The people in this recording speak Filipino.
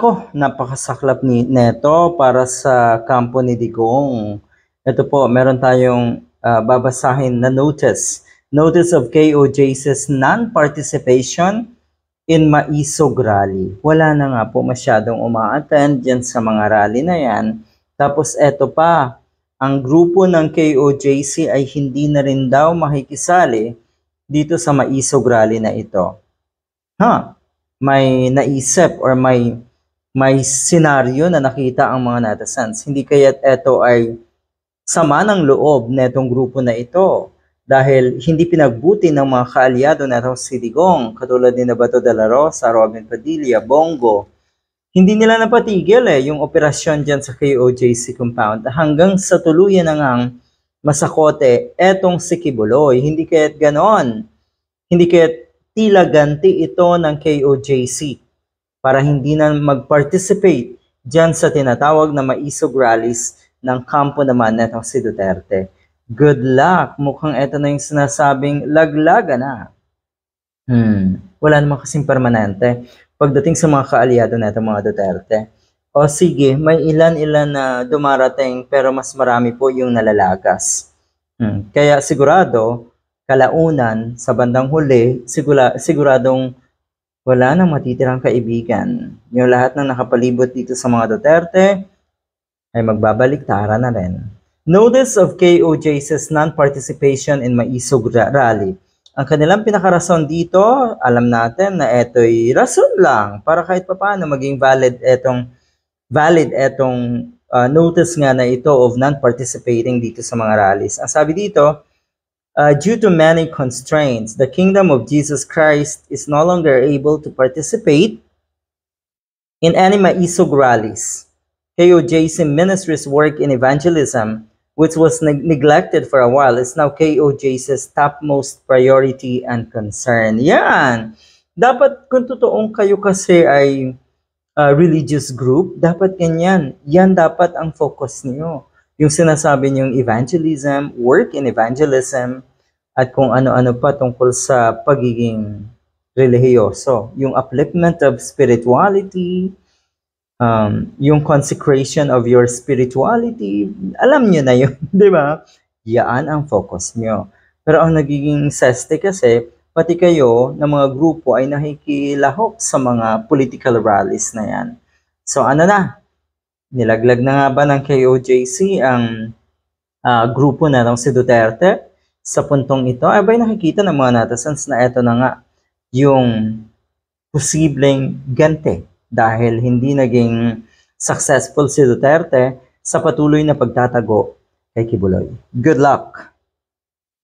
Nako, napakasaklap neto para sa kampo ni Digong. Ito po, meron tayong babasahin na notice. Notice of KOJC's non-participation in Maisog Rally. Wala na nga po masyadong uma-attend dyan sa mga rally na yan. Tapos eto pa, ang grupo ng KOJC ay hindi na rin daw makikisali dito sa Maisog Rally na ito. May naisip or may senaryo na nakita ang mga netizens. Hindi kaya't ito ay sama ng loob netong grupo na ito dahil hindi pinagbuti ng mga kaalyado netong si Digong, katulad ni Bato de la Rosa, Robin Padilla, Bongo. Hindi nila napatigil yung operasyon dyan sa KOJC compound hanggang sa tuluyan na ngang masakote etong si Kibuloy. Hindi kaya't ganon. Hindi kaya't tila ganti ito ng KOJC para hindi na mag-participate dyan sa tinatawag na maisog rallies ng kampo naman netong si Duterte. Good luck! Mukhang ito na yung sinasabing laglaga na. Wala naman kasing permanente pagdating sa mga kaalyado netong mga Duterte. O sige, may ilan-ilan na dumarating pero mas marami po yung nalalagas. Kaya sigurado, kalaunan, sa bandang huli, siguradong wala nang matitirang kaibigan. Yung lahat ng nakapalibot dito sa mga Duterte ay magbabaliktara na rin. Notice of KOJC's non-participation in Maisog Rally. Ang kanilang pinakarason dito, alam natin na ito'y rason lang para kahit papaano maging valid etong notice nga na ito of non-participating dito sa mga rallies. Ang sabi dito, due to many constraints, the Kingdom of Jesus Christ is no longer able to participate in any Maisog rallies. KOJC Ministries' work in evangelism, which was neglected for a while, is now KOJC's topmost priority and concern. Yan! Dapat kung totoong kayo kasi ay religious group, dapat ganyan. Yan dapat ang focus niyo. Yung sinasabi niyong evangelism, work in evangelism, at kung ano-ano pa tungkol sa pagiging relihiyoso. Yung upliftment of spirituality, yung consecration of your spirituality, alam niyo na yun, di ba? Yan ang focus niyo. Pero ang nagiging seste kasi, pati kayo na mga grupo ay nakikilahok sa mga political rallies na yan. So ano na? Nilaglag na nga ba ng KOJC ang grupo na si Duterte sa puntong ito? Ay ba'y nakikita ng mga netizens na ito na nga yung posibleng ganti dahil hindi naging successful si Duterte sa patuloy na pagtatago kay Kibuloy. Good luck!